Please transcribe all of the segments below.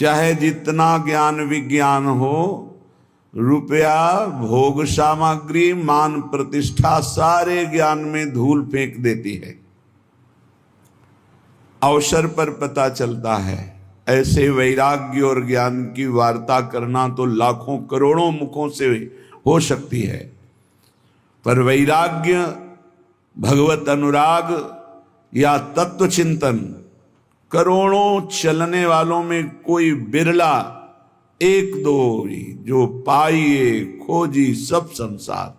चाहे जितना ज्ञान विज्ञान हो, रुपया, भोग सामग्री, मान प्रतिष्ठा, सारे ज्ञान में धूल फेंक देती है। अवसर पर पता चलता है। ऐसे वैराग्य और ज्ञान की वार्ता करना तो लाखों करोड़ों मुखों से हो सकती है, पर वैराग्य, भगवत अनुराग या तत्व चिंतन करोड़ों चलने वालों में कोई बिरला, एक दो ही जो पाइए खोजी सब संसार।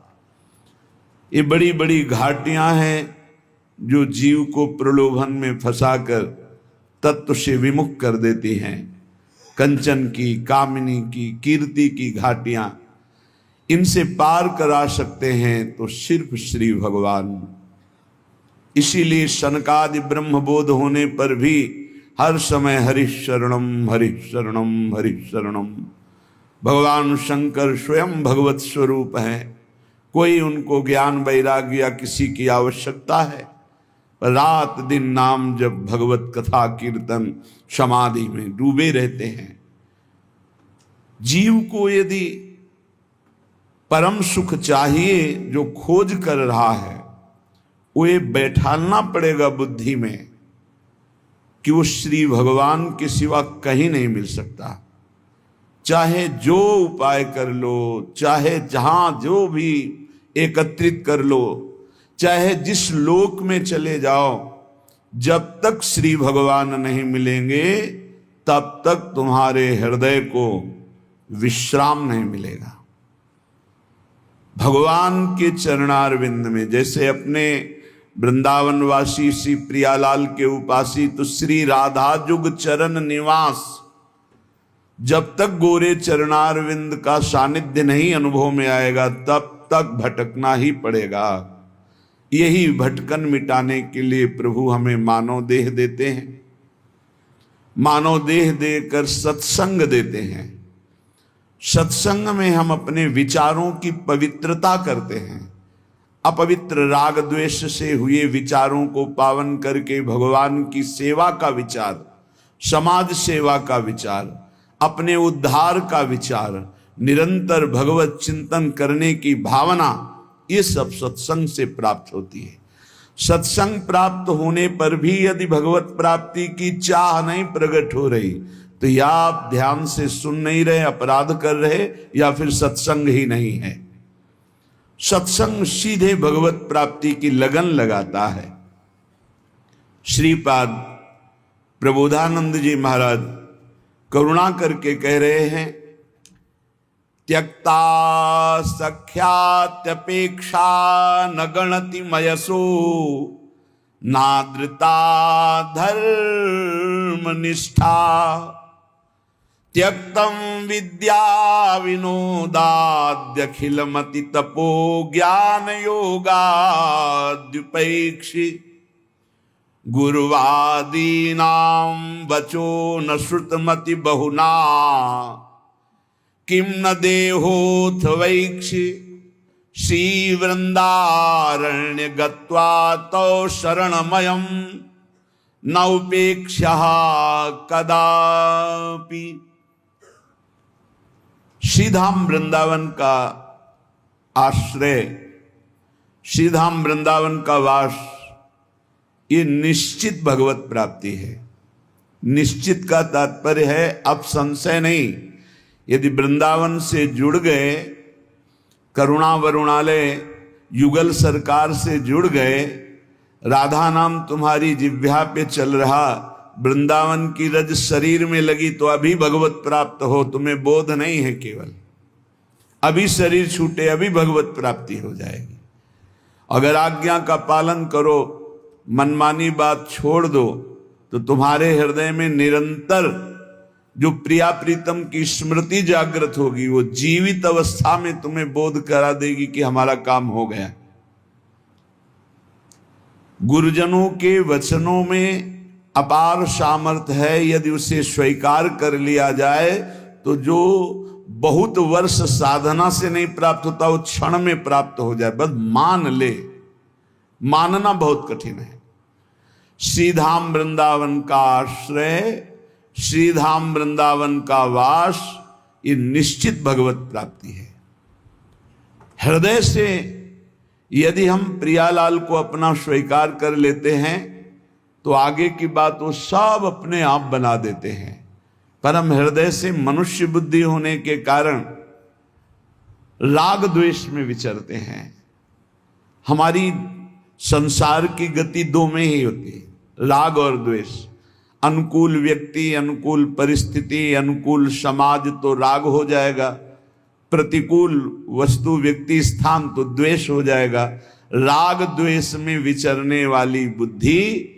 ये बड़ी बड़ी घाटियां हैं जो जीव को प्रलोभन में फंसाकर तत्व से विमुख कर देती हैं। कंचन की, कामिनी की, कीर्ति की घाटियां, इनसे पार करा सकते हैं तो सिर्फ श्री भगवान। इसीलिए सनकादि ब्रह्मबोध होने पर भी हर समय हरिशरणम हरिशरणम हरिशरणम। भगवान शंकर स्वयं भगवत स्वरूप हैं। कोई उनको ज्ञान वैराग्य या किसी की आवश्यकता है? रात दिन नाम जब, भगवत कथा कीर्तन, समाधि में डूबे रहते हैं। जीव को यदि परम सुख चाहिए जो खोज कर रहा है, वो ये बैठालना पड़ेगा बुद्धि में कि वो श्री भगवान के सिवा कहीं नहीं मिल सकता। चाहे जो उपाय कर लो, चाहे जहां जो भी एकत्रित कर लो, चाहे जिस लोक में चले जाओ, जब तक श्री भगवान नहीं मिलेंगे तब तक तुम्हारे हृदय को विश्राम नहीं मिलेगा। भगवान के चरणारविंद में, जैसे अपने वृंदावनवासी श्री प्रियालाल के उपासी तो श्री राधा जुग चरण निवास, जब तक गोरे चरणारविंद का सानिध्य नहीं अनुभव में आएगा तब तक भटकना ही पड़ेगा। यही भटकन मिटाने के लिए प्रभु हमें मानव देह देते हैं। मानव देह देकर सत्संग देते हैं। सत्संग में हम अपने विचारों की पवित्रता करते हैं। अपवित्र राग द्वेष से हुए विचारों को पावन करके भगवान की सेवा का विचार, समाज सेवा का विचार, अपने उद्धार का विचार, निरंतर भगवत चिंतन करने की भावना, ये सब सत्संग से प्राप्त होती है। सत्संग प्राप्त होने पर भी यदि भगवत प्राप्ति की चाह नहीं प्रकट हो रही तो या आप ध्यान से सुन नहीं रहे, अपराध कर रहे, या फिर सत्संग ही नहीं है। सत्संग सीधे भगवत प्राप्ति की लगन लगाता है। श्रीपाद प्रबोधानंद जी महाराज करुणा करके कह रहे हैं, त्यक्ता सख्यात्यपेक्षा न गणति मयसो नादृता धर्म निष्ठा त्यक्तम विद्या विनोदाद्यखिलमति तपो ज्ञान योगाद्युपैक्षि गुरुवादीनां वचो न श्रुतमति बहुना किम न देहोथ वैक्षि श्री वृंदारण्य गत्वा तौ शरणमयम् न उपेक्षः कदापि। श्रीधाम वृंदावन का आश्रय, श्रीधाम वृंदावन का वास, ये निश्चित भगवत प्राप्ति है। निश्चित का तात्पर्य है अब संशय नहीं। यदि वृंदावन से जुड़ गए, करुणा वरुणालय युगल सरकार से जुड़ गए, राधा नाम तुम्हारी जिह्वा पे चल रहा, वृंदावन की रज शरीर में लगी तो अभी भगवत प्राप्त हो, तुम्हें बोध नहीं है। केवल अभी शरीर छूटे अभी भगवत प्राप्ति हो जाएगी। अगर आज्ञा का पालन करो, मनमानी बात छोड़ दो, तो तुम्हारे हृदय में निरंतर जो प्रिया प्रीतम की स्मृति जागृत होगी, वो जीवित अवस्था में तुम्हें बोध करा देगी कि हमारा काम हो गया। गुरुजनों के वचनों में अपार सामर्थ्य है। यदि उसे स्वीकार कर लिया जाए तो जो बहुत वर्ष साधना से नहीं प्राप्त होता वो क्षण में प्राप्त हो जाए। बस मान ले, मानना बहुत कठिन है। श्रीधाम वृंदावन का आश्रय श्रीधाम वृंदावन का वास, ये निश्चित भगवत प्राप्ति है। हृदय से यदि हम प्रियालाल को अपना स्वीकार कर लेते हैं तो आगे की बात वो सब अपने आप बना देते हैं। पर हम हृदय से मनुष्य बुद्धि होने के कारण राग द्वेष में विचरते हैं। हमारी संसार की गति दो में ही होती है, राग और द्वेष। अनुकूल व्यक्ति, अनुकूल परिस्थिति, अनुकूल समाज तो राग हो जाएगा, प्रतिकूल वस्तु, व्यक्ति, स्थान तो द्वेष हो जाएगा। राग द्वेष में विचरने वाली बुद्धि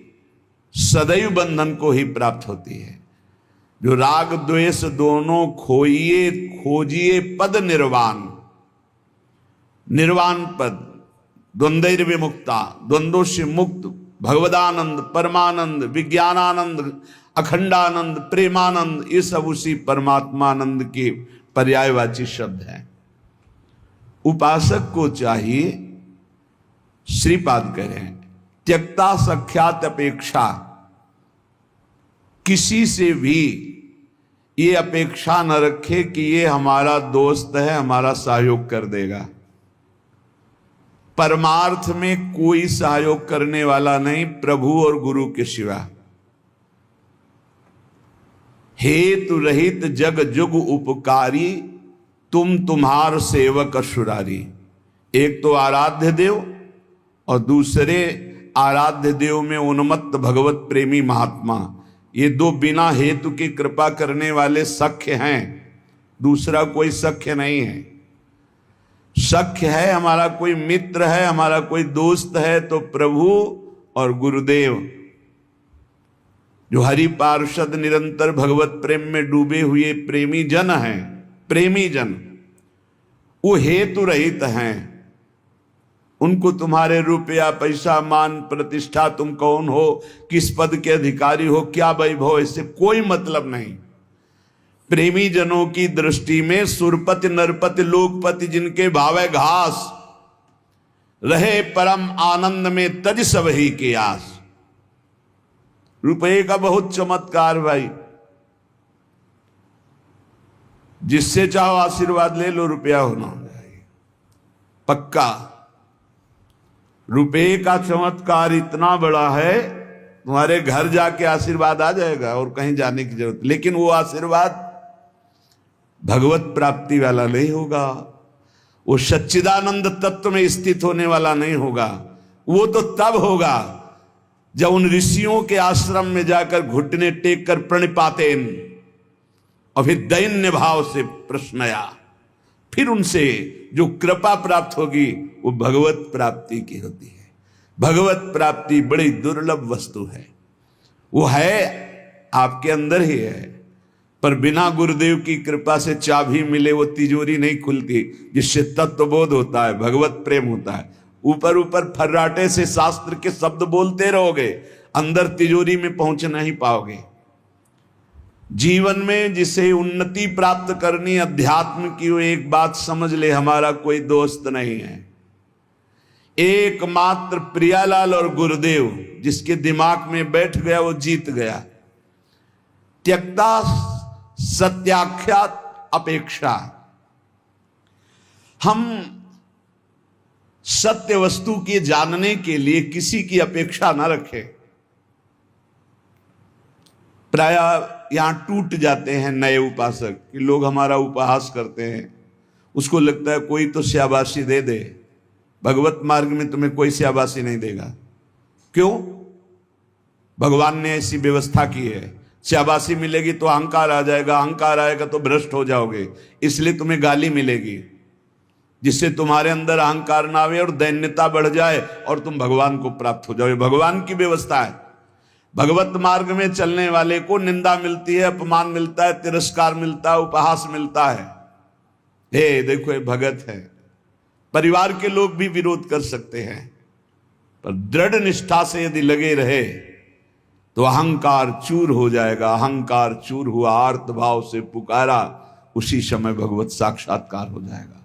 सदैव बंधन को ही प्राप्त होती है। जो राग द्वेष दोनों खोइए खोजिए पद निर्वाण, निर्वाण पद, द्वंद्व विमुक्ता, द्वंद्वों से मुक्त, भगवदानंद, परमानंद, विज्ञानानंद, अखंडानंद, प्रेमानंद, ये सब उसी परमात्मानंद के पर्यायवाची शब्द हैं। उपासक को चाहिए, श्रीपाद कह रहे हैं, त्यक्ता सख्यात अपेक्षा, किसी से भी ये अपेक्षा न रखे कि ये हमारा दोस्त है, हमारा सहयोग कर देगा। परमार्थ में कोई सहयोग करने वाला नहीं प्रभु और गुरु के सिवा। हेतु रहित जग जुग उपकारी, तुम तुम्हार सेवक असुरारी। एक तो आराध्य देव और दूसरे आराध्य देव में उन्मत्त भगवत प्रेमी महात्मा, ये दो बिना हेतु की कृपा करने वाले सख्य हैं, दूसरा कोई सख्य नहीं है। सख्य है, हमारा कोई मित्र है, हमारा कोई दोस्त है तो प्रभु और गुरुदेव, जो हरि पार्षद निरंतर भगवत प्रेम में डूबे हुए प्रेमी जन हैं, प्रेमी जन, वो हेतु रहित हैं। उनको तुम्हारे रुपया, पैसा, मान, प्रतिष्ठा, तुम कौन हो, किस पद के अधिकारी हो, क्या वैभव, इससे कोई मतलब नहीं। प्रेमी जनों की दृष्टि में सुरपति, नरपति, लोकपति जिनके भावे घास, रहे परम आनंद में तज सब ही के आस। रुपये का बहुत चमत्कार भाई, जिससे चाहो आशीर्वाद ले लो, रुपया होना चाहिए पक्का। रुपये का चमत्कार इतना बड़ा है, तुम्हारे घर जाके आशीर्वाद आ जाएगा और कहीं जाने की जरूरत, लेकिन वो आशीर्वाद भगवत प्राप्ति वाला नहीं होगा, वो सच्चिदानंद तत्व में स्थित होने वाला नहीं होगा। वो तो तब होगा जब उन ऋषियों के आश्रम में जाकर घुटने टेक कर प्रणिपातेन और फिर दैन्य भाव से प्रश्नया, फिर उनसे जो कृपा प्राप्त होगी वो भगवत प्राप्ति की होती है। भगवत प्राप्ति बड़ी दुर्लभ वस्तु है, वो है आपके अंदर ही है, पर बिना गुरुदेव की कृपा से चाबी मिले वो तिजोरी नहीं खुलती, जिससे तत्वबोध होता है, भगवत प्रेम होता है। ऊपर ऊपर फर्राटे से शास्त्र के शब्द बोलते रहोगे, अंदर तिजोरी में पहुंच नहीं पाओगे। जीवन में जिसे उन्नति प्राप्त करनी अध्यात्म की, वो एक बात समझ ले, हमारा कोई दोस्त नहीं है, एकमात्र प्रियालाल और गुरुदेव जिसके दिमाग में बैठ गया वो जीत गया। त्यक्ता सत्याख्यात अपेक्षा, हम सत्य वस्तु के जानने के लिए किसी की अपेक्षा ना रखें। प्राय यहां टूट जाते हैं नए उपासक कि लोग हमारा उपहास करते हैं, उसको लगता है कोई तो शाबाशी दे दे। भगवत मार्ग में तुम्हें कोई शाबाशी नहीं देगा। क्यों? भगवान ने ऐसी व्यवस्था की है। शाबाशी मिलेगी तो अहंकार आ जाएगा, अहंकार आएगा तो भ्रष्ट हो जाओगे, इसलिए तुम्हें गाली मिलेगी, जिससे तुम्हारे अंदर अहंकार ना आवे और दैन्यता बढ़ जाए और तुम भगवान को प्राप्त हो जाओ। भगवान की व्यवस्था है। भगवत मार्ग में चलने वाले को निंदा मिलती है, अपमान मिलता है, तिरस्कार मिलता है, उपहास मिलता है। हे देखो ये भगत है। परिवार के लोग भी विरोध कर सकते हैं, पर दृढ़ निष्ठा से यदि लगे रहे तो अहंकार चूर हो जाएगा। अहंकार चूर हुआ, आर्त भाव से पुकारा, उसी समय भगवत साक्षात्कार हो जाएगा।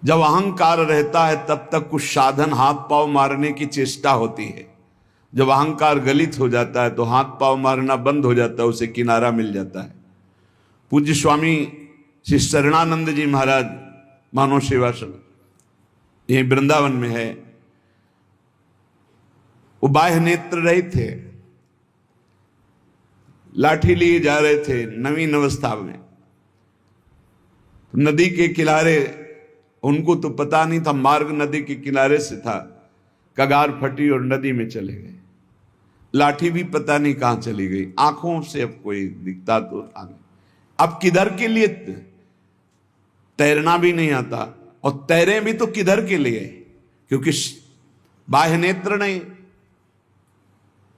जब अहंकार रहता है तब तक कुछ साधन हाथ पांव मारने की चेष्टा होती है। जब अहंकार गलित हो जाता है तो हाथ पांव मारना बंद हो जाता है, उसे किनारा मिल जाता है। पूज्य स्वामी श्री शरणानंद जी महाराज मानव सेवाश्रम यही वृंदावन में है, वो बाह्य नेत्र रहित थे, लाठी लिए जा रहे थे नवीन अवस्था में। नदी के किनारे, उनको तो पता नहीं था मार्ग नदी के किनारे से था, कगार फटी और नदी में चले गए। लाठी भी पता नहीं कहां चली गई, आंखों से अब कोई दिखता तो था नहीं। अब किधर के लिए, तैरना भी नहीं आता और तैरे भी तो किधर के लिए, क्योंकि बाह्य नेत्र नहीं,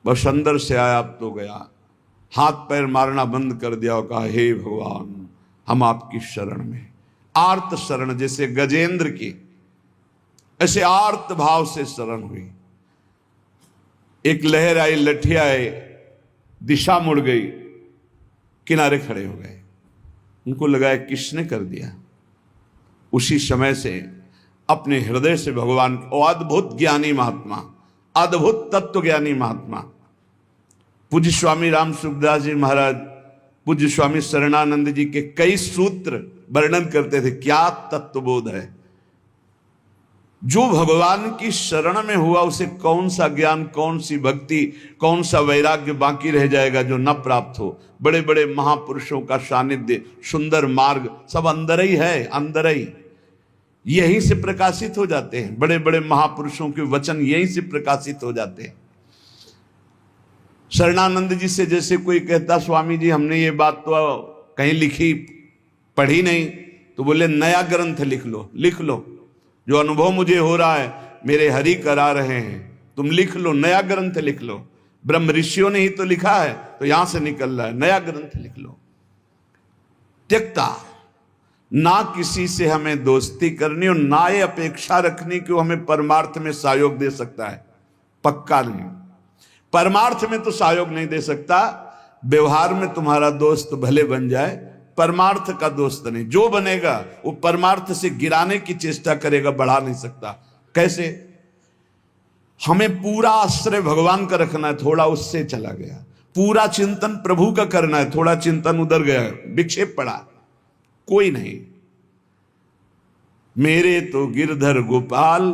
बस अंदर से आया अब तो गया, हाथ पैर मारना बंद कर दिया और कहा हे भगवान हम आपकी शरण में। आर्त शरण, जैसे गजेंद्र की, ऐसे आर्त भाव से शरण हुई। एक लहर आई, लठिया आई, दिशा मुड़ गई, किनारे खड़े हो गए। उनको लगा किसने कर दिया। उसी समय से अपने हृदय से भगवान, अद्भुत ज्ञानी महात्मा, अद्भुत तत्व ज्ञानी महात्मा पूज्य स्वामी राम सुखदास जी महाराज, पूज्य स्वामी शरणानंद जी के कई सूत्र वर्णन करते थे। क्या तत्वबोध है। जो भगवान की शरण में हुआ उसे कौन सा ज्ञान, कौन सी भक्ति, कौन सा वैराग्य बाकी रह जाएगा जो न प्राप्त हो। बड़े बड़े महापुरुषों का सानिध्य, सुंदर मार्ग सब अंदर ही है, अंदर ही, यहीं से प्रकाशित हो जाते हैं। बड़े बड़े महापुरुषों के वचन यहीं से प्रकाशित हो जाते हैं। शरणानंद जी से जैसे कोई कहता स्वामी जी हमने ये बात तो कहीं लिखी पढ़ी नहीं, तो बोले नया ग्रंथ लिख लो, लिख लो, जो अनुभव मुझे हो रहा है मेरे हरि करा रहे हैं, तुम लिख लो, नया ग्रंथ लिख लो। ब्रह्म ऋषियों ने ही तो लिखा है, तो यहां से निकल रहा है, नया ग्रंथ लिख लो। त्यक्ता, ना किसी से हमें दोस्ती करनी और ना ये अपेक्षा रखनी कि वो हमें परमार्थ में सहयोग दे सकता है। पक्का नहीं, परमार्थ में तो सहयोग नहीं दे सकता, व्यवहार में तुम्हारा दोस्त भले बन जाए, परमार्थ का दोस्त नहीं। जो बनेगा वो परमार्थ से गिराने की चेष्टा करेगा, बढ़ा नहीं सकता। कैसे? हमें पूरा आश्रय भगवान का रखना है, थोड़ा उससे चला गया। पूरा चिंतन प्रभु का करना है, थोड़ा चिंतन उधर गया, विक्षेप पड़ा, कोई नहीं। मेरे तो गिरधर गोपाल,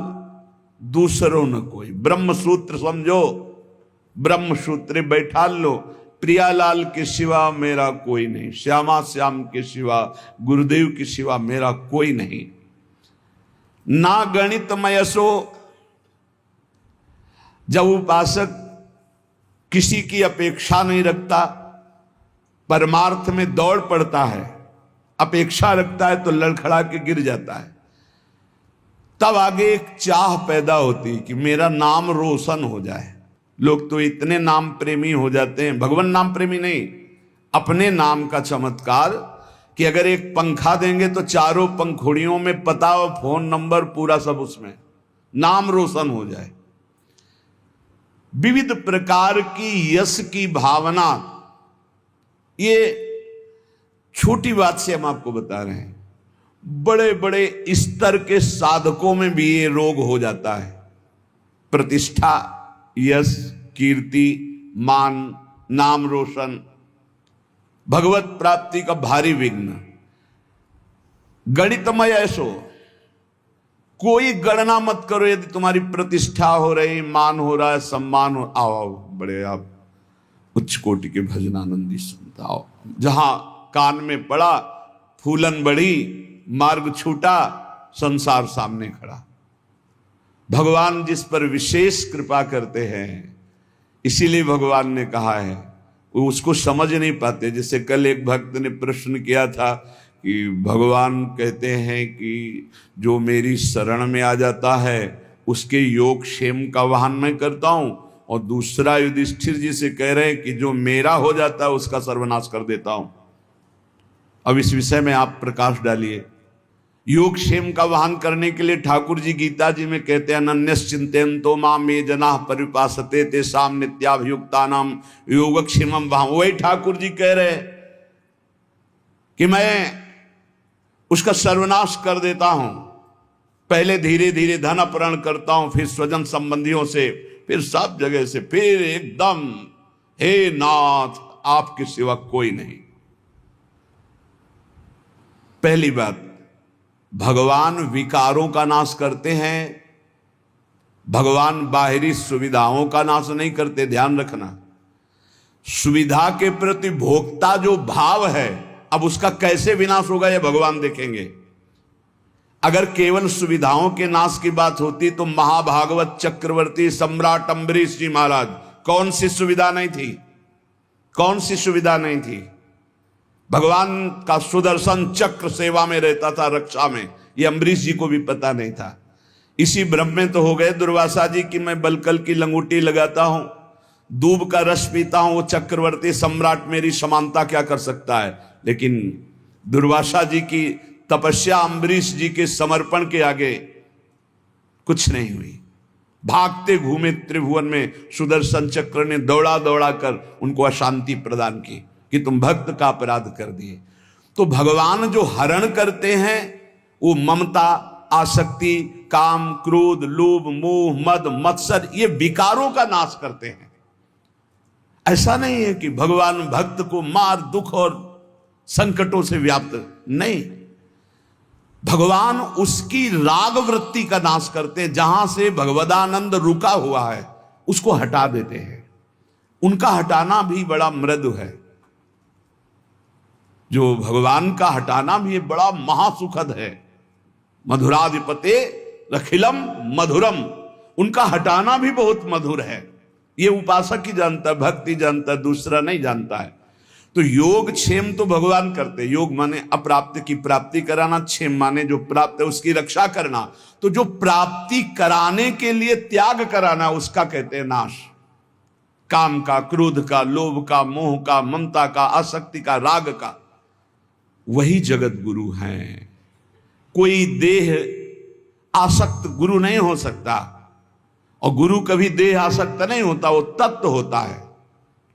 दूसरों न कोई। ब्रह्म सूत्र समझो, ब्रह्म सूत्र बैठा लो, प्रियालाल के सिवा मेरा कोई नहीं, श्यामा श्याम के सिवा, गुरुदेव के सिवा मेरा कोई नहीं। ना गणित मयसो, जब उपासक किसी की अपेक्षा नहीं रखता, परमार्थ में दौड़ पड़ता है, अपेक्षा रखता है तो लड़खड़ा के गिर जाता है। तब आगे एक चाह पैदा होती कि मेरा नाम रोशन हो जाए। लोग तो इतने नाम प्रेमी हो जाते हैं, भगवान नाम प्रेमी नहीं, अपने नाम का चमत्कार, कि अगर एक पंखा देंगे तो चारों पंखुड़ियों में पता और फोन नंबर पूरा सब उसमें, नाम रोशन हो जाए। विविध प्रकार की यश की भावना, ये छोटी बात से हम आपको बता रहे हैं, बड़े बड़े स्तर के साधकों में भी ये रोग हो जाता है। प्रतिष्ठा, यश, कीर्ति, मान, नाम रोशन, भगवत प्राप्ति का भारी विघ्न। गणितमय ऐसो, कोई गणना मत करो। यदि तुम्हारी प्रतिष्ठा हो रही, मान हो रहा है, सम्मान हो, आओ बड़े आप उच्च कोटि के भजनानंदी संत आओ। जहां कान में पड़ा, फूलन बढ़ी, मार्ग छूटा, संसार सामने खड़ा। भगवान जिस पर विशेष कृपा करते हैं, इसीलिए भगवान ने कहा है, वो उसको समझ नहीं पाते। जैसे कल एक भक्त ने प्रश्न किया था कि भगवान कहते हैं कि जो मेरी शरण में आ जाता है उसके योग क्षेम का वाहन मैं करता हूं, और दूसरा युधिष्ठिर जी से कह रहे हैं कि जो मेरा हो जाता है उसका सर्वनाश कर देता हूं। अब इस विषय में आप प्रकाश डालिए। योग क्षेम का वाहन करने के लिए ठाकुर जी गीता जी में कहते हैं, अनन्यस चिंतयन्तो माम ये जनाः परिपासते तेषां नित्याभियुक्तानां योगक्षेमं वहां। वही ठाकुर जी कह रहे कि मैं उसका सर्वनाश कर देता हूं। पहले धीरे धीरे धन अपहरण करता हूं, फिर स्वजन संबंधियों से फिर सब जगह से फिर एकदम, हे नाथ आपके सिवा कोई नहीं। पहली बात, भगवान विकारों का नाश करते हैं, भगवान बाहरी सुविधाओं का नाश नहीं करते। ध्यान रखना, सुविधा के प्रति भोक्ता जो भाव है, अब उसका कैसे विनाश होगा यह भगवान देखेंगे। अगर केवल सुविधाओं के नाश की बात होती तो महाभागवत चक्रवर्ती सम्राट अम्बरीश जी महाराज, कौन सी सुविधा नहीं थी, कौन सी सुविधा नहीं थी। भगवान का सुदर्शन चक्र सेवा में रहता था, रक्षा में, ये अम्बरीश जी को भी पता नहीं था। इसी भ्रम में तो हो गए दुर्वासा जी कि मैं बलकल की लंगोटी लगाता हूं, दूब का रस पीता हूं, वो चक्रवर्ती सम्राट मेरी समानता क्या कर सकता है। लेकिन दुर्वासा जी की तपस्या अम्बरीश जी के समर्पण के आगे कुछ नहीं हुई। भागते घूमे त्रिभुवन में, सुदर्शन चक्र ने दौड़ा दौड़ा कर उनको अशांति प्रदान की कि तुम भक्त का अपराध कर दिए। तो भगवान जो हरण करते हैं वो ममता, आसक्ति, काम, क्रोध, लोभ, मोह, मद, मत्सर, ये विकारों का नाश करते हैं। ऐसा नहीं है कि भगवान भक्त को मार, दुख और संकटों से व्याप्त, नहीं, भगवान उसकी राग वृत्ति का नाश करते हैं। जहां से भगवदानंद रुका हुआ है उसको हटा देते हैं। उनका हटाना भी बड़ा मृदु है, जो भगवान का हटाना भी बड़ा महासुखद है। मधुराधिपते रखिलम मधुरम, उनका हटाना भी बहुत मधुर है। ये उपासक ही जानता है, भक्ति जानता है, दूसरा नहीं जानता है। तो योग क्षेम तो भगवान करते, योग माने अप्राप्त की प्राप्ति कराना, क्षेम माने जो प्राप्त है उसकी रक्षा करना। तो जो प्राप्ति कराने के लिए त्याग कराना उसका कहते हैं नाश। काम का, क्रोध का, लोभ का, मोह का, ममता का, आसक्ति का, राग का, वही जगत गुरु हैं। कोई देह आसक्त गुरु नहीं हो सकता, और गुरु कभी देह आसक्त नहीं होता, वो तत्व होता है।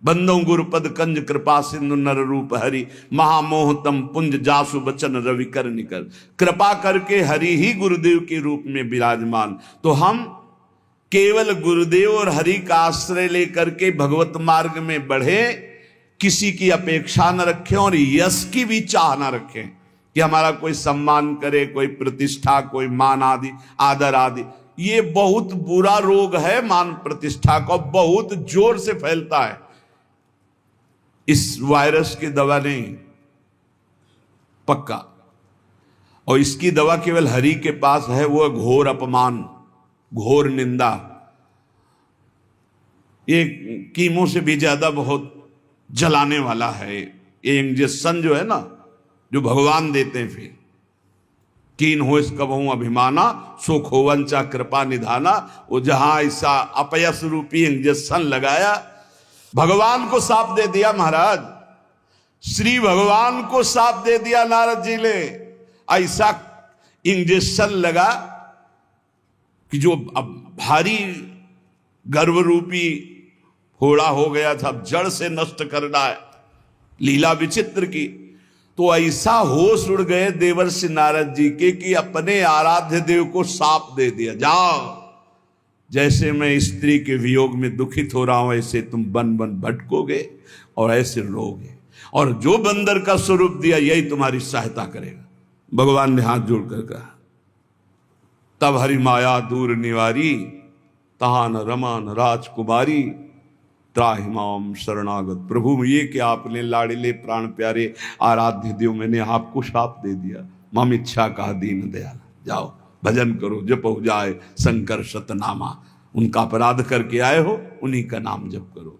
बंदो गुरुपद कंज कृपा सिंधु नर रूप हरि, महामोहतम पुंज जासु बचन रवि कर निकर। कृपा करके हरि ही गुरुदेव के रूप में विराजमान। तो हम केवल गुरुदेव और हरि का आश्रय लेकर के भगवत मार्ग में बढ़े, किसी की अपेक्षा न रखें और यश की भी चाह न रखें कि हमारा कोई सम्मान करे, कोई प्रतिष्ठा, कोई मान आदि, आदर आदि। ये बहुत बुरा रोग है मान प्रतिष्ठा का, बहुत जोर से फैलता है। इस वायरस की दवा नहीं, पक्का, और इसकी दवा केवल हरि के पास है, वो घोर अपमान, घोर निंदा। ये कीमो से भी ज्यादा बहुत जलाने वाला है ये इंजेक्शन जो है ना, जो भगवान देते हैं। फिर कीन हो इसका बहु अभिमाना, सो खोवंचा कृपा निधाना। वो जहां ऐसा अपयस रूपी इंजेक्शन लगाया, भगवान को साफ दे दिया महाराज, श्री भगवान को साफ दे दिया नारद जी ने। ऐसा इंजेक्शन लगा कि जो अब भारी गर्भ रूपी फोड़ा हो गया था, अब जड़ से नष्ट करना है, लीला विचित्र की। तो ऐसा होश उड़ गए देवर्षि नारद जी के कि अपने आराध्य देव को साप दे दिया, जाओ, जैसे मैं स्त्री के वियोग में दुखित हो रहा हूं ऐसे तुम बन बन भटकोगे और ऐसे रोगे, और जो बंदर का स्वरूप दिया यही तुम्हारी सहायता करेगा। भगवान ने हाथ जोड़कर कहा, तब हरि माया दूर निवारी, तहान रमान राजकुमारी, त्राहिमाम शरणागत। प्रभु ये कि आपने लाड़िले प्राण प्यारे आराध्य देव, मैंने आपको शाप दे दिया, मम इच्छा का दीन दयाल, जाओ भजन करो, जप हो जाए शंकर शतनामा। उनका अपराध करके आए हो, उन्हीं का नाम जप करो।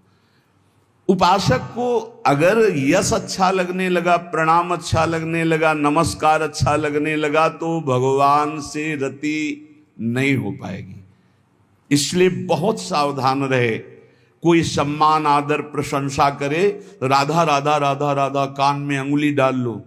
उपासक को अगर यश अच्छा लगने लगा, प्रणाम अच्छा लगने लगा, नमस्कार अच्छा लगने लगा, तो भगवान से रति नहीं हो पाएगी। इसलिए बहुत सावधान रहे। कोई सम्मान आदर प्रशंसा करे, राधा राधा राधा राधा कान में अंगुली डाल लो।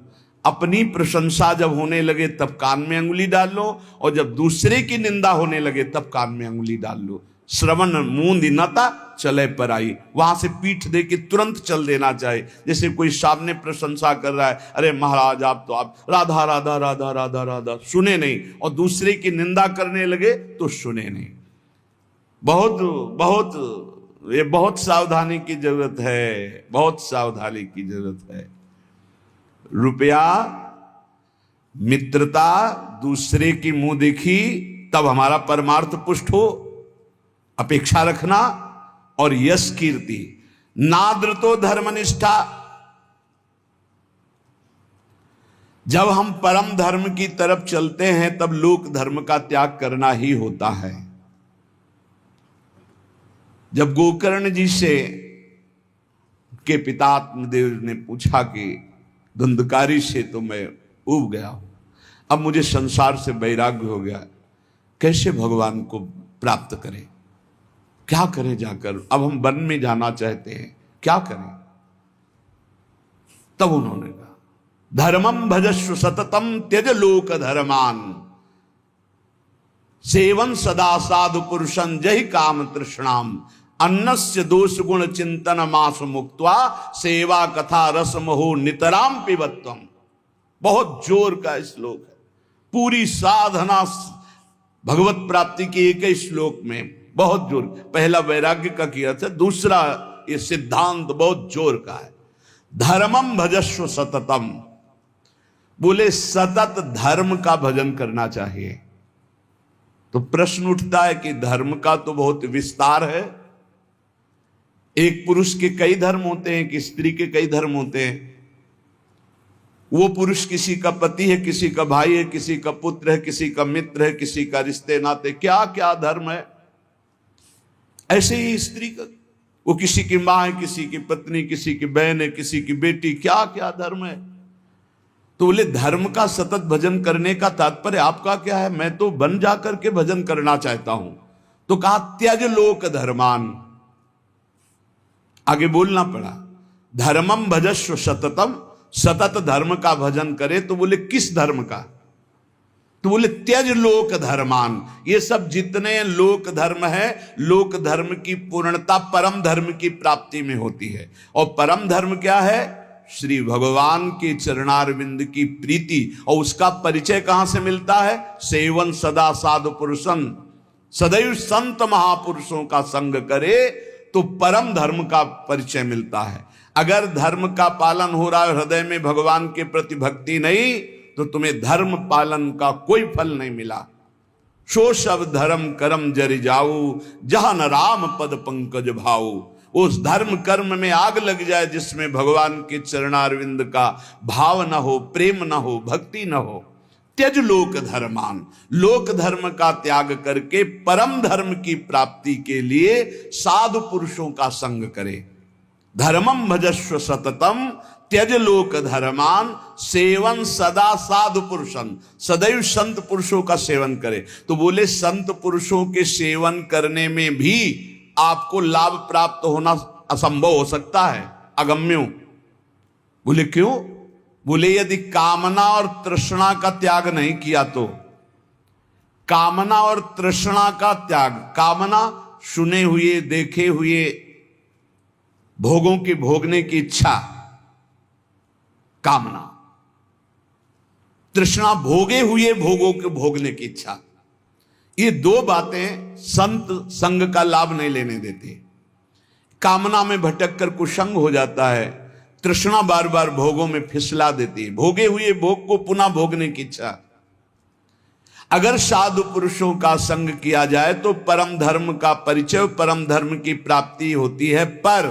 अपनी प्रशंसा जब होने लगे तब कान में अंगुली डाल लो, और जब दूसरे की निंदा होने लगे तब कान में अंगुली डाल लो। श्रवण मूंद नता चले पर आई, वहां से पीठ दे के तुरंत चल देना चाहिए। जैसे कोई सामने प्रशंसा कर रहा है, अरे महाराज आप तो आप राधा राधा राधा राधा राधा, सुने नहीं, और दूसरे की निंदा करने लगे तो सुने नहीं। बहुत बहुत ये बहुत सावधानी की जरूरत है, बहुत सावधानी की जरूरत है। रुपया, मित्रता, दूसरे की मुंह देखी, तब हमारा परमार्थ पुष्ट हो, अपेक्षा रखना, और यश कीर्ति, नाद्र तो धर्मनिष्ठा। जब हम परम धर्म की तरफ चलते हैं तब लोक धर्म का त्याग करना ही होता है। जब गोकर्ण जी से के पिता आत्मदेव ने पूछा कि धुंधकारी से तो मैं ऊब गया हूं, अब मुझे संसार से वैराग्य हो गया, कैसे भगवान को प्राप्त करें, क्या करें जाकर, अब हम वन में जाना चाहते हैं, क्या करें। तब उन्होंने कहा धर्मम भजस्व सततम त्यज लोक धर्मान, सेवन सदा साधु पुरुषं जहि काम तृष्णाम, अन्नस्य दोष गुण चिंतन मास मुक्त्वा, सेवा कथा रस मोहो नितराम पिबत्वम। बहुत जोर का श्लोक है, पूरी साधना भगवत प्राप्ति के एक ही श्लोक में बहुत जोर। पहला वैराग्य का किया था, दूसरा ये सिद्धांत बहुत जोर का है। धर्मम भजस्व सततम, बोले सतत धर्म का भजन करना चाहिए। तो प्रश्न उठता है कि धर्म का तो बहुत विस्तार है, एक पुरुष के कई धर्म होते हैं, कि स्त्री के कई धर्म होते हैं। वो पुरुष किसी का पति है, किसी का भाई है, किसी का पुत्र है, किसी का मित्र है, किसी का रिश्ते नाते, क्या क्या धर्म है। ऐसे ही स्त्री का, वो किसी की मां है, किसी की पत्नी, किसी की बहन है, किसी की बेटी, क्या क्या धर्म है। तो बोले धर्म का सतत भजन करने का तात्पर्य आपका क्या है। मैं तो बन जाकर के भजन करना चाहता हूं। तो कहा त्यज लोक धर्मान, आगे बोलना पड़ा धर्मम भजस्व सततम, सतत धर्म का भजन करे। तो बोले किस धर्म का, तो बोले त्यज लोक धर्मान। ये सब जितने लोक धर्म है, लोक धर्म की पूर्णता परम धर्म की प्राप्ति में होती है। और परम धर्म क्या है, श्री भगवान के चरणारविंद की प्रीति। और उसका परिचय कहां से मिलता है, सेवन सदा साधु पुरुषन, सदैव संत महापुरुषों का संग करे तो परम धर्म का परिचय मिलता है। अगर धर्म का पालन हो रहा है, हृदय में भगवान के प्रति भक्ति नहीं, तो तुम्हें धर्म पालन का कोई फल नहीं मिला। सो सब धर्म कर्म जरि जाऊ, जहां न राम पद पंकज भाऊ। उस धर्म कर्म में आग लग जाए जिसमें भगवान के चरणारविंद का भाव न हो, प्रेम न हो, भक्ति न हो। त्यज लोक धर्मान, लोक धर्म का त्याग करके परम धर्म की प्राप्ति के लिए साधु पुरुषों का संग करे। धर्मम भजस्व सततम त्यज लोक धर्मान, सेवन सदा साधु पुरुषन, सदैव संत पुरुषों का सेवन करे। तो बोले संत पुरुषों के सेवन करने में भी आपको लाभ प्राप्त होना असंभव हो सकता है, अगम्यो। बोले क्यों, बोले यदि कामना और तृष्णा का त्याग नहीं किया तो। कामना और तृष्णा का त्याग, कामना सुने हुए देखे हुए भोगों की भोगने की इच्छा, कामना, तृष्णा भोगे हुए भोगों के भोगने की इच्छा। ये दो बातें संत संग का लाभ नहीं लेने देते। कामना में भटक कर कुसंग हो जाता है, तृष्णा बार बार भोगों में फिसला देती है, भोगे हुए भोग को पुनः भोगने की इच्छा। अगर साधु पुरुषों का संग किया जाए तो परम धर्म का परिचय, परम धर्म की प्राप्ति होती है। पर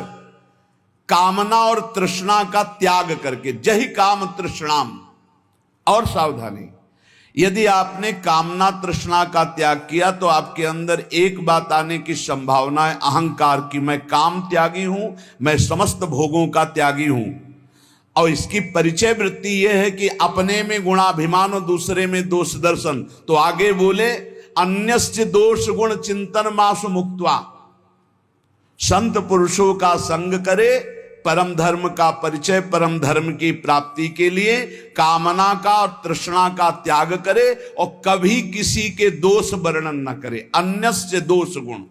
कामना और तृष्णा का त्याग करके, जहि काम तृष्णाम। और सावधानी, यदि आपने कामना तृष्णा का त्याग किया तो आपके अंदर एक बात आने की संभावना है, अहंकार की। मैं काम त्यागी हूं, मैं समस्त भोगों का त्यागी हूं। और इसकी परिचय वृत्ति यह है कि अपने में गुणाभिमान और दूसरे में दोष दर्शन। तो आगे बोले अन्यस्य दोष गुण चिंतन मासु मुक्त्वा, संत पुरुषों का संग करे, परम धर्म का परिचय, परम धर्म की प्राप्ति के लिए कामना का और तृष्णा का त्याग करे और कभी किसी के दोष वर्णन न करे। अन्यस्य दोष गुण,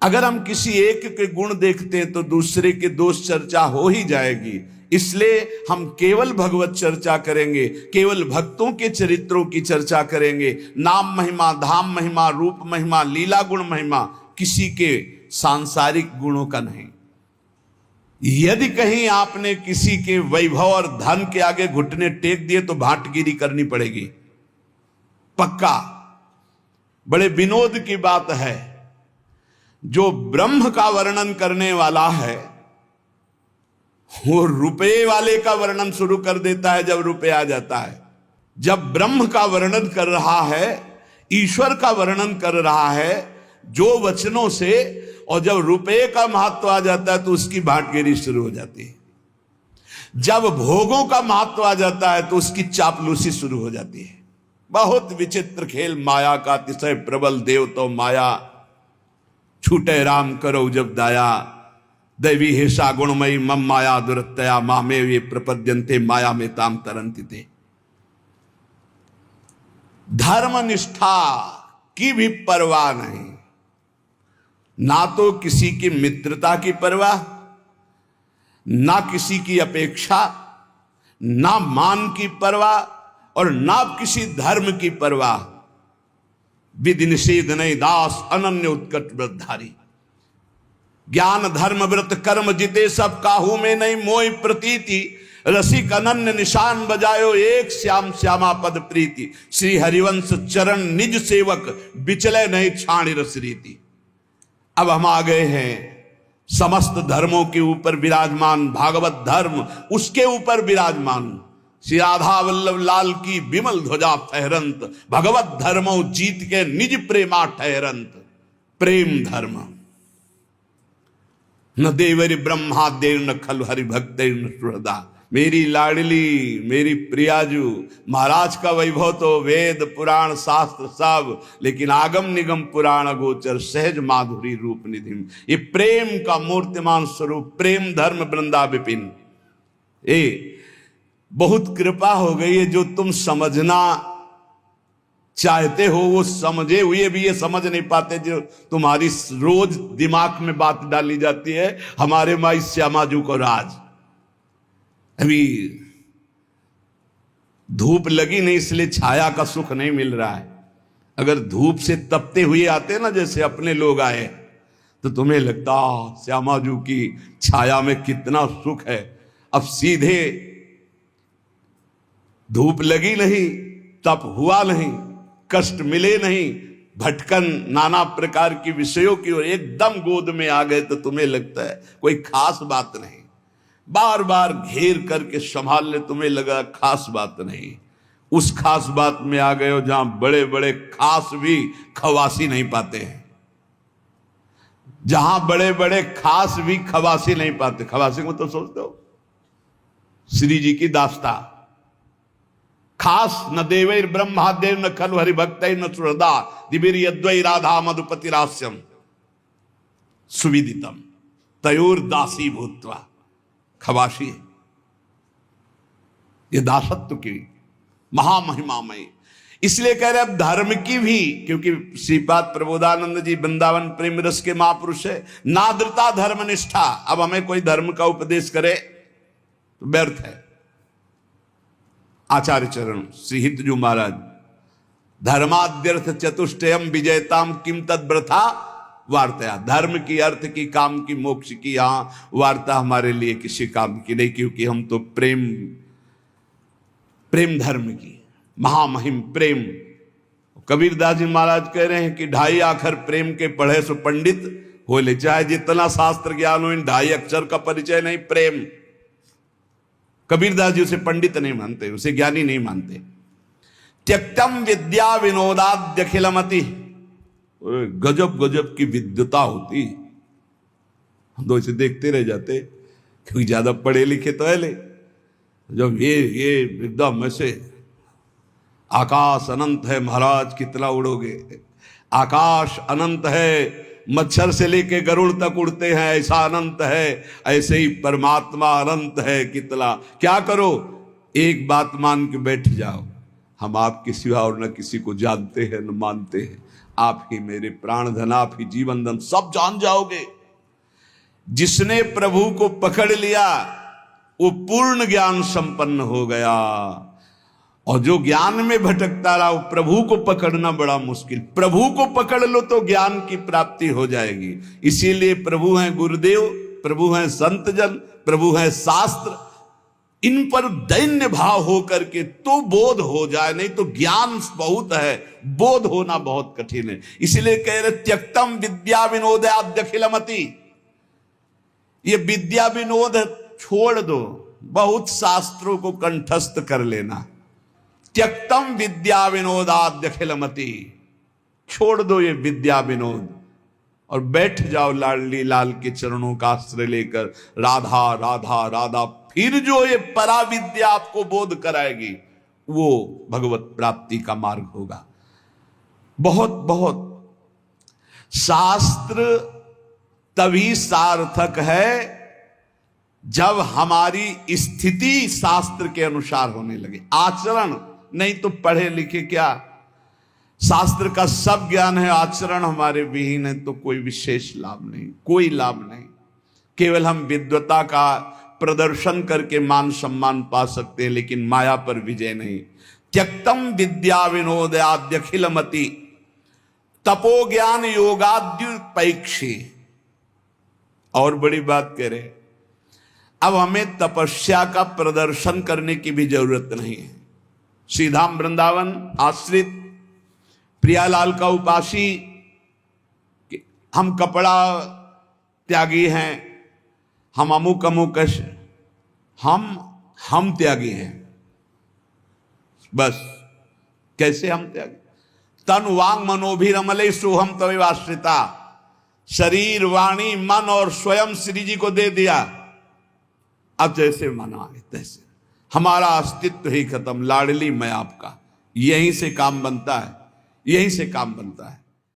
अगर हम किसी एक के गुण देखते हैं तो दूसरे के दोष चर्चा हो ही जाएगी। इसलिए हम केवल भगवत चर्चा करेंगे, केवल भक्तों के चरित्रों की चर्चा करेंगे। नाम महिमा, धाम महिमा, रूप महिमा, लीला गुण महिमा, किसी के सांसारिक गुणों का नहीं। यदि कहीं आपने किसी के वैभव और धन के आगे घुटने टेक दिए तो भाटगिरी करनी पड़ेगी, पक्का। बड़े विनोद की बात है, जो ब्रह्म का वर्णन करने वाला है वो रुपये वाले का वर्णन शुरू कर देता है जब रुपये आ जाता है। जब ब्रह्म का वर्णन कर रहा है, ईश्वर का वर्णन कर रहा है जो वचनों से, और जब रुपये का महत्व आ जाता है तो उसकी भाटगिरी शुरू हो जाती है। जब भोगों का महत्व आ जाता है तो उसकी चापलूसी शुरू हो जाती है। बहुत विचित्र खेल माया का, अतिशय प्रबल देव तो माया, छूटे राम करो जब दाया, दैवी हेषा गुणमयी मम माया दुरत्तया, मामे वे प्रपद्यन्ते माया में ताम तरंति ते। धर्मनिष्ठा की भी परवाह नहीं, ना तो किसी की मित्रता की परवाह, ना किसी की अपेक्षा, ना मान की परवाह, और ना किसी धर्म की परवाह। विधि निषेध नहीं दास अनन्य उत्कट व्रतधारी, ज्ञान धर्म व्रत कर्म जिते सब काहू में नहीं मोह प्रतीति, रसिक अनन्य निशान बजायो एक श्याम श्यामा पद प्रीति, श्री हरिवंश चरण निज सेवक बिचले नहीं छाणी रस रीति। अब हम आ गए हैं समस्त धर्मों के ऊपर विराजमान भागवत धर्म, उसके ऊपर विराजमान श्री राधा वल्लभ लाल की विमल ध्वजा फहरंत, भगवत धर्मो जीत के निज प्रेमा ठहरंत। प्रेम धर्म न देवरी ब्रह्मा देव न खल हरि भक्त न सुहृदा। मेरी लाडली, मेरी प्रियाजू, महाराज का वैभव तो वेद पुराण शास्त्र सब, लेकिन आगम निगम पुराण गोचर सहज माधुरी रूप निधिम। ये प्रेम का मूर्तिमान स्वरूप प्रेम धर्म वृंदा विपिन। ए बहुत कृपा हो गई है, जो तुम समझना चाहते हो वो समझे हुए भी ये समझ नहीं पाते, जो तुम्हारी रोज दिमाग में बात डाली जाती है। हमारे माई श्यामाजू को राज, अभी धूप लगी नहीं इसलिए छाया का सुख नहीं मिल रहा है। अगर धूप से तपते हुए आते ना, जैसे अपने लोग आए, तो तुम्हें लगता श्यामाजू की छाया में कितना सुख है। अब सीधे धूप लगी नहीं, तप हुआ नहीं, कष्ट मिले नहीं, भटकन नाना प्रकार की विषयों की ओर एकदम गोद में आ गए, तो तुम्हें लगता है कोई खास बात नहीं। बार बार घेर करके संभाल ले, तुम्हें लगा खास बात नहीं। उस खास बात में आ गए हो जहां बड़े बड़े खास भी खवासी नहीं पाते हैं, जहां बड़े बड़े खास भी खवासी नहीं पाते। खवासी को तो सोचते हो श्री जी की दास्ता, खास न देवैर ब्रह्मा देव न खलु हरि भक्त न सुहृदा, दिवीर यद्वै राधा मधुपति रास्यम सुविदितम तयोर दासी भूत्वा। खवासी है ये दासत्व की महामहिमामयी। इसलिए कह रहे अब धर्म की भी, क्योंकि श्रीपाद प्रबोधानंद जी वृंदावन प्रेम रस के महापुरुष है। नाद्रता धर्मनिष्ठा, अब हमें कोई धर्म का उपदेश करे तो व्यर्थ है। आचार्य चरण श्री हितजू महाराज, धर्माद्यर्थ चतुष्टयम विजयताम किम तद व्रथा वार्ता। धर्म की, अर्थ की, काम की, मोक्ष की यहां वार्ता हमारे लिए किसी काम की नहीं, क्योंकि हम तो प्रेम धर्म की महामहिम प्रेम। कबीरदास जी महाराज कह रहे हैं कि 2.5 अक्षर प्रेम के पढ़े सो पंडित हो ले, चाहे जितना शास्त्र ज्ञान हो, इन 2.5 अक्षर का परिचय नहीं प्रेम। कबीरदास जी उसे पंडित नहीं मानते, उसे ज्ञानी नहीं मानते। त्यक्तम विद्या विनोदाद्यखिलमति, गजब गजब की विद्वता होती। हम तो इसे देखते रह जाते, क्योंकि ज्यादा पढ़े लिखे तो है ले। जब ये एकदम ऐसे आकाश अनंत है महाराज, कितना उड़ोगे। आकाश अनंत है, मच्छर से लेके गरुड़ तक उड़ते हैं, ऐसा अनंत है। ऐसे ही परमात्मा अनंत है, कितना क्या करो, एक बात मान के बैठ जाओ, हम आपके सिवा और न किसी को जानते हैं न मानते हैं। आप ही मेरे प्राण धन, आप ही जीवन धन, सब जान जाओगे। जिसने प्रभु को पकड़ लिया वो पूर्ण ज्ञान संपन्न हो गया। और जो ज्ञान में भटकता रहा, प्रभु को पकड़ना बड़ा मुश्किल। प्रभु को पकड़ लो तो ज्ञान की प्राप्ति हो जाएगी। इसीलिए प्रभु हैं गुरुदेव, प्रभु हैं संत जन, प्रभु हैं शास्त्र, इन पर दैन्य भाव हो करके तो बोध हो जाए, नहीं तो ज्ञान बहुत है, बोध होना बहुत कठिन है। इसलिए कह रहे त्यक्तम विद्या विनोदाद्यखिलमति, ये विद्या विनोद छोड़ दो, बहुत शास्त्रों को कंठस्थ कर लेना। त्यक्तम विद्या विनोदाद्यखिलमति, छोड़ दो ये विद्या विनोद और बैठ जाओ लाडली लाल के चरणों का आश्रय लेकर, राधा राधा राधा। फिर जो ये पराविद्या आपको बोध कराएगी वो भगवत प्राप्ति का मार्ग होगा। बहुत बहुत शास्त्र तभी सार्थक है जब हमारी स्थिति शास्त्र के अनुसार होने लगे, आचरण नहीं तो पढ़े लिखे क्या, शास्त्र का सब ज्ञान है, आचरण हमारे विहीन है तो कोई विशेष लाभ नहीं, कोई लाभ नहीं। केवल हम विद्वता का प्रदर्शन करके मान सम्मान पा सकते हैं, लेकिन माया पर विजय नहीं। त्यक्तम विद्या विनोदाद्यखिलमति तपो ज्ञान योगाद्युपैक्षी। और बड़ी बात कह रहे, अब हमें तपस्या का प्रदर्शन करने की भी जरूरत नहीं है। सीधा वृंदावन आश्रित प्रियालाल का उपासी, हम कपड़ा त्यागी हैं, हम अमुक अमुक, हम त्यागी हैं, बस। कैसे हम त्यागी? तन वांग मनोभिरमले सोहम तवेवाश्रिता, शरीर वाणी मन और स्वयं श्री जी को दे दिया। अब जैसे मना है तैसे, हमारा अस्तित्व ही खत्म। लाडली मैं आपका, यहीं से काम बनता है, यहीं से काम बनता है।